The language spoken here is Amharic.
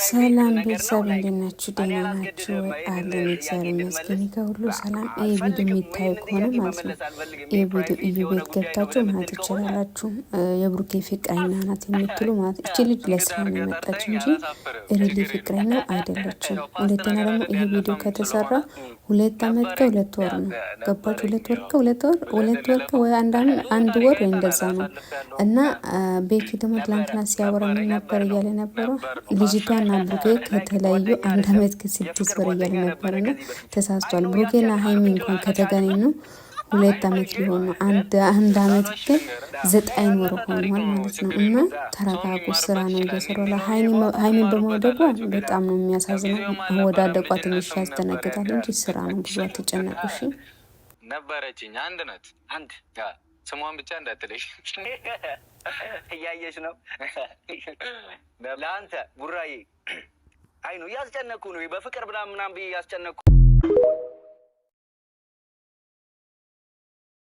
ሰላም ቤተሰብ እንዴት ናችሁ? ደህና ናችሁ? አለን እግዚአብሔር ይመስገን ከሁሉ ሰላም። ይህ ቪዲዮ የሚታዩ ከሆነ ማለት ነው ይህ ቪዲዮ እዩ ቤት ገብታችሁ ማለት ትችላላችሁ። የብሩኬ ፍቅረኛ ናት የምትሉ ማለት እቺ ልጅ ለስራ ነው የመጣች እንጂ ሪሊ ፍቅረኛ አይደለችም። ሁለተኛ ደግሞ ይህ ቪዲዮ ከተሰራ 2 አመት ከ2 ወር ነው። ገባችሁ? 2 ወር ወይ አንድ ወር እንደዛ ነው። እና ቤኪ ደግሞ ትላንትና ሲያወራ ምን ነበር እያለ ነበረው ልጅቷና ብሩኬ ከተለያዩ 1 አመት ከ6 ወር እያለ ነበርና ተሳስቷል። ብሩኬና ሃይሚ እንኳን ከተገናኙ 2 አመት ሊሆን ነው። አንድ አመት ከ9 ወር ሆኗል ማለት ነው። እና ተረጋጉ፣ ስራ ነው እየሰሩ ሃይሚን በመውደዷ በጣም ነው የሚያሳዝነው። ወዳደቋ ትንሽ ያስተነግጣል እንጂ ስራ ነው። ብዙ አትጨነቁሽ። ነበረችኝ አንድ ናት አንድ ስሟን ብቻ እንዳትለሽ እያየሽ ነው። ለአንተ ቡራዬ አይ ነው ያስጨነኩ ነው በፍቅር ምናምን ብዬ ያስጨነኩ